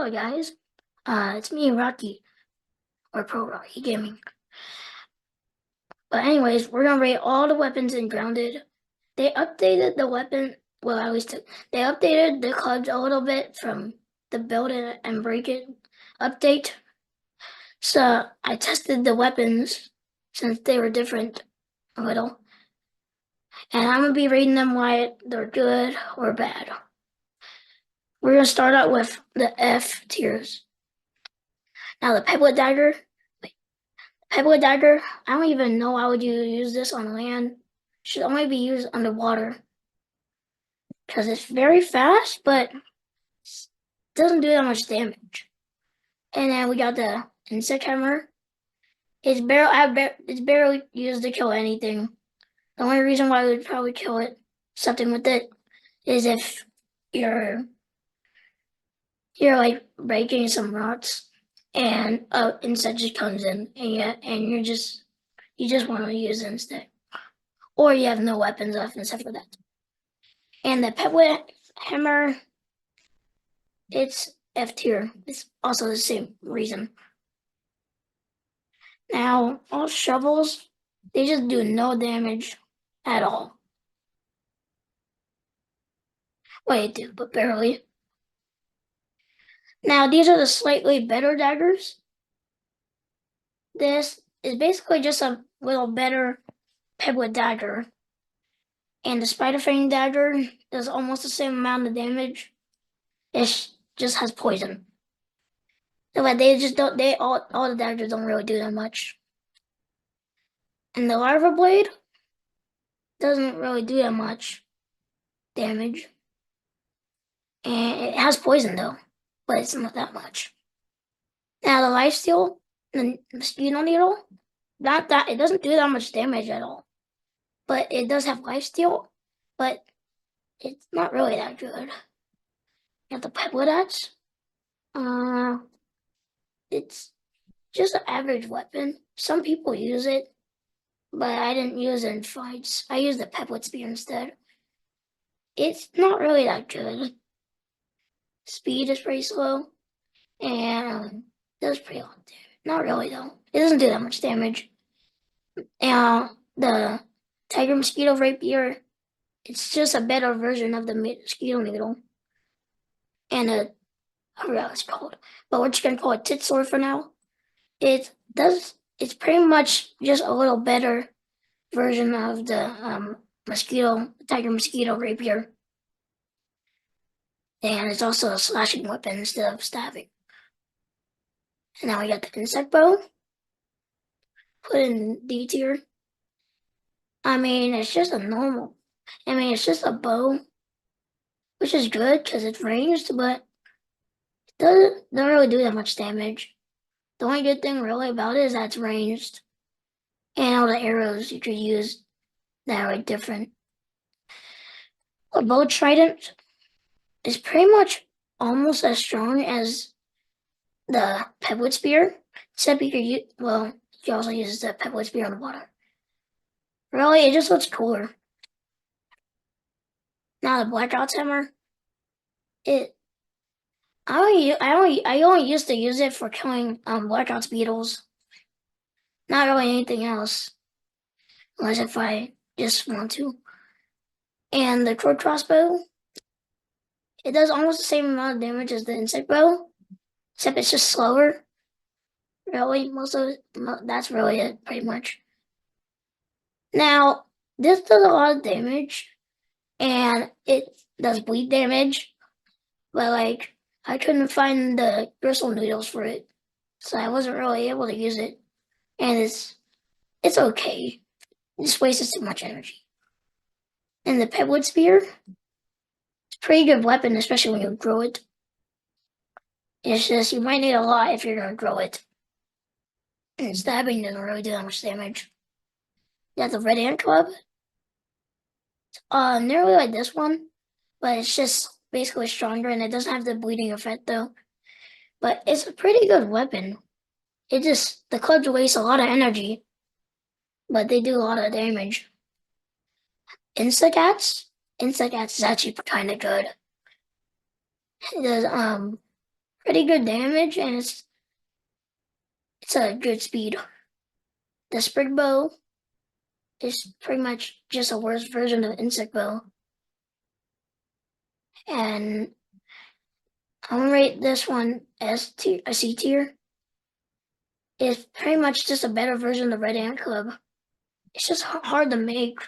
Hello guys, it's me, Rocky, or ProRocky Gaming. But anyways, we're gonna rate all the weapons in Grounded. They updated the weapon, well at least they updated the clubs a little bit from the build it and break it update. So I tested the weapons since they were different a little. And I'm gonna be rating them why they're good or bad. We're gonna start out with the F tiers. Now the Pebble Dagger. Pebble Dagger, I don't even know how would you use this on land. Should only be used underwater. Because it's very fast, but doesn't do that much damage. And then we got the Insect Hammer. It's barely used to kill anything. The only reason why we would probably kill it, something with it, is if you're like breaking some rocks and insect just comes in and you just want to use it instead. Or you have no weapons left except for that. And the Pebble Hammer, it's F tier. It's also the same reason. Now, all shovels, they just do no damage at all. Well, they do, but barely. Now, these are the slightly better daggers. This is basically just a little better Pebble dagger. And the Spider Fang dagger does almost the same amount of damage. It just has poison. But they just don't, all the daggers don't really do that much. And the Larva Blade doesn't really do that much damage. And it has poison though, but it's not that much. Now the Lifesteal, the Mosquito Needle, not that it doesn't do that much damage at all. But it does have Lifesteal, but it's not really that good. Got the Pebble it's just an average weapon. Some people use it, but I didn't use it in fights. I used the Pebble Spear instead. It's not really that good. Speed is pretty slow, and does pretty lot of damage. Not really though. It doesn't do that much damage. And the Tiger Mosquito Rapier, it's just a better version of the Mosquito Needle. And I forgot what it's called. But we're just gonna call it Tit Sword for now. It's pretty much just a little better version of the Tiger Mosquito Rapier. And it's also a slashing weapon instead of stabbing. And now we got the Insect Bow. Put in D tier. I mean, it's just it's just a bow, which is good because it's ranged, but it doesn't really do that much damage. The only good thing really about it is that it's ranged. And all the arrows you could use that are different. A bow trident is pretty much almost as strong as the Pebble Spear, except you could also use the Pebble Spear on the water. Really, it just looks cooler. Now the Blackout's Hammer, I only used to use it for killing Blackout's beetles. Not really anything else, unless if I just want to. And the Crow Crossbow, it does almost the same amount of damage as the Insect Bow, except it's just slower. Really, that's really it, pretty much. Now, this does a lot of damage, and it does bleed damage, but like, I couldn't find the bristle needles for it, so I wasn't really able to use it. And it's okay. It just wastes too much energy. And the Pebble Spear, it's a pretty good weapon, especially when you grow it. It's just, you might need a lot if you're gonna grow it. And stabbing doesn't really do that much damage. You got the Red Ant Club. Nearly like this one, but it's just basically stronger and it doesn't have the bleeding effect though. But it's a pretty good weapon. The clubs waste a lot of energy, but they do a lot of damage. Instacats is actually kind of good. It does pretty good damage, and it's a good speed. The sprig bow is pretty much just a worse version of insect bow. And I'm gonna rate this one S tier, a C tier. It's pretty much just a better version of Red Ant Club. It's just hard to make,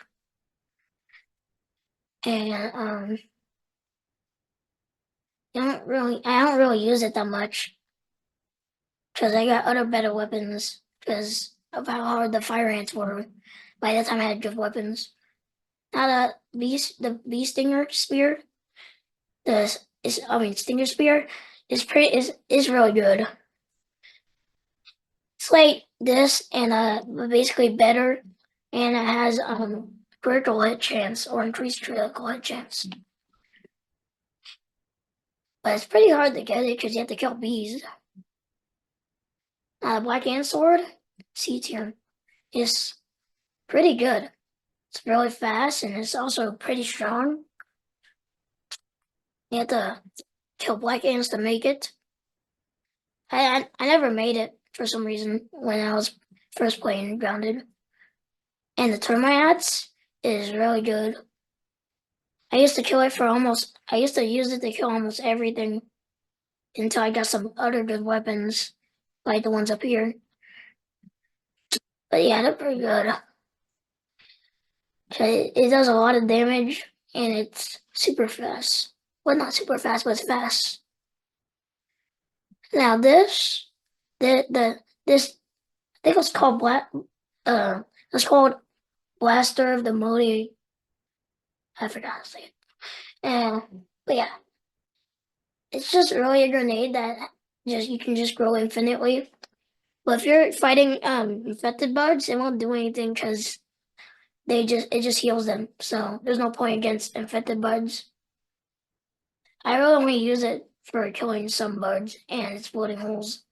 and I don't really use it that much because I got other better weapons because of how hard the fire ants were. By the time I had good weapons, now the bee stinger spear, stinger spear is really good. It's like this and basically better, and it has critical hit chance or increased critical hit chance. But it's pretty hard to get it because you have to kill bees. Black Ant Sword, C tier, is pretty good. It's really fast and it's also pretty strong. You have to kill black ants to make it. I never made it for some reason when I was first playing Grounded. And the termites is really good. I used to use it to kill almost everything until I got some other good weapons, like the ones up here. But yeah, they're pretty good. It does a lot of damage and it's super fast. Well, not super fast, but it's fast. Now this, this, I think it's called it's called Blaster of the Modi. I forgot how to say it. But yeah, it's just really a grenade that you can just grow infinitely. But if you're fighting infected bugs, it won't do anything because it just heals them. So there's no point against infected bugs. I really only use it for killing some bugs and exploding holes.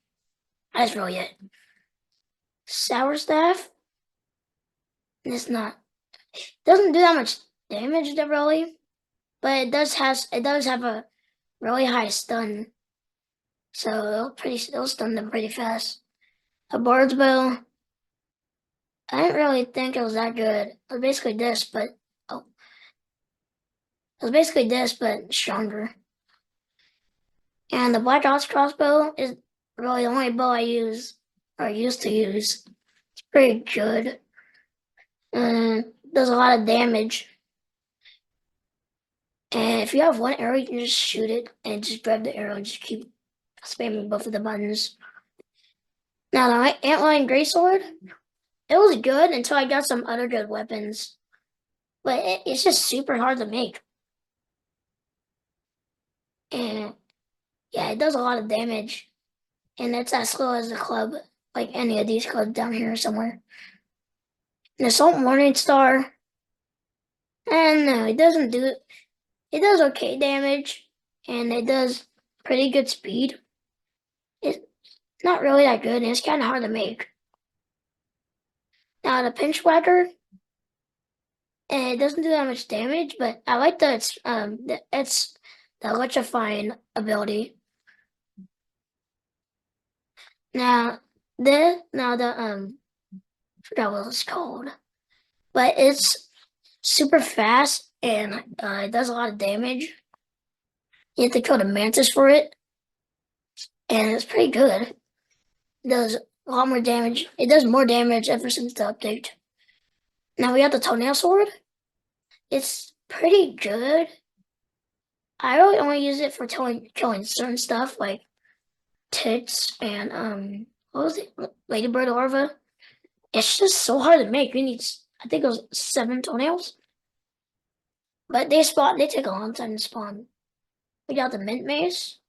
That's really it. Sour Staff, it's not doesn't do that much damage really, but it does have a really high stun. So it'll stun them pretty fast. A Bard's Bow, I didn't really think it was that good. It was basically this, but oh, it was basically this, but stronger. And the Black Ops crossbow is really the only bow I use or used to use. It's pretty good. Does a lot of damage. And if you have one arrow, you can just shoot it and just grab the arrow and just keep spamming both of the buttons. Now the Antlion Greatsword, it was good until I got some other good weapons. But it's just super hard to make. And yeah, it does a lot of damage. And it's as slow as a club, like any of these clubs down here somewhere. An Assault Morning Star, and no, it doesn't do it. It does okay damage, and it does pretty good speed. It's not really that good, and it's kind of hard to make. Now the Pinch Whacker, and it doesn't do that much damage, but I like that it's the electrifying ability. Now the I forgot what it's called, but it's super fast and it does a lot of damage. You have to kill the mantis for it, and it's pretty good. It does a lot more damage. It does more damage ever since the update. Now we got the Toenail Sword. It's pretty good. I really only use it for killing certain stuff like ticks and what was it? Ladybird larva. It's just so hard to make. You need I think it was 7 toenails. But they take a long time to spawn. We got the Mint Mace.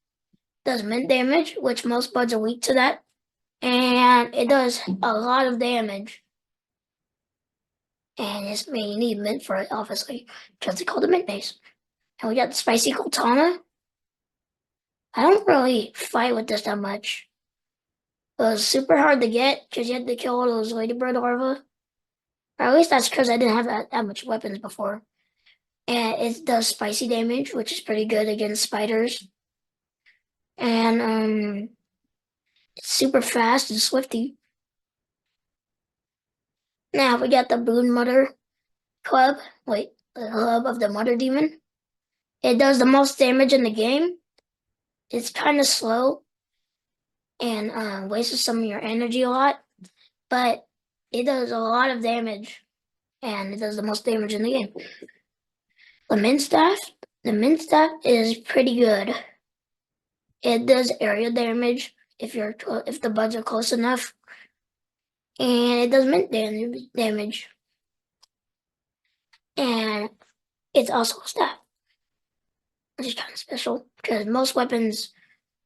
Does mint damage, which most bugs are weak to that. And it does a lot of damage. And you need mint for it, obviously, because it's called the Mint Mace. And we got the Spicy Katana. I don't really fight with this that much. It was super hard to get because you had to kill all those ladybird larvae. Or at least that's because I didn't have that much weapons before. And it does spicy damage, which is pretty good against spiders. and it's super fast and swifty. Now we got the Brood Mother Club. Wait, the Club of the Mother Demon. It does the most damage in the game. It's kind of slow and wastes some of your energy a lot, but it does a lot of damage, and it does the most damage in the game. The Mint Staff is pretty good. It does area damage if the buds are close enough, and it does mint damage. And it's also a staff, which is kind of special because most weapons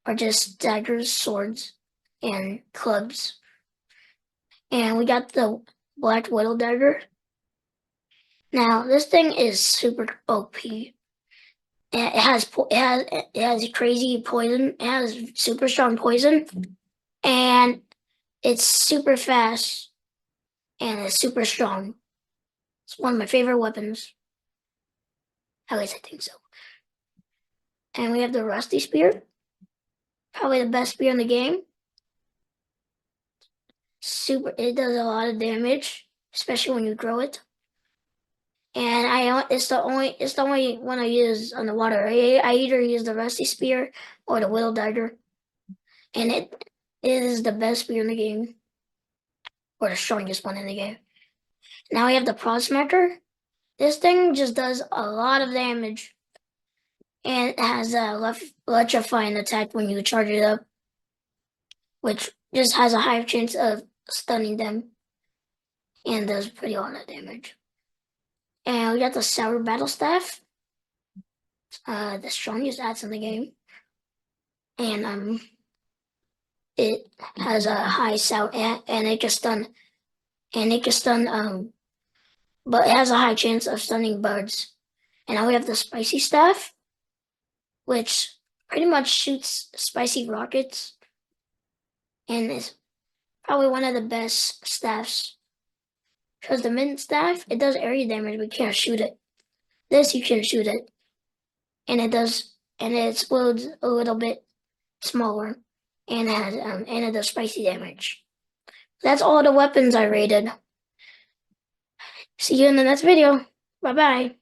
are just daggers, swords, and clubs. And we got the Black Widow dagger. Now this thing is super OP. It has crazy poison. It has super strong poison, and it's super fast, and it's super strong. It's one of my favorite weapons. At least I think so. And we have the Rusty Spear, probably the best spear in the game. It does a lot of damage, especially when you grow it. And it's the only one I use on the water. I either use the Rusty Spear or the Widow Dagger, and it is the best spear in the game, or the strongest one in the game. Now we have the Prod Smacker. This thing just does a lot of damage, and it has a electrifying attack when you charge it up, which just has a higher chance of stunning them, and does pretty a lot of damage. And we got the Sour Battle Staff, the strongest axe in the game, and it has a high sour, and it can stun, but it has a high chance of stunning birds. And now we have the Spicy Staff, which pretty much shoots spicy rockets, and is probably one of the best staffs. Because the Mint Staff, it does area damage, but you can't shoot it. This, you can shoot it, and it explodes a little bit smaller, and it does spicy damage. That's all the weapons I rated. See you in the next video. Bye bye.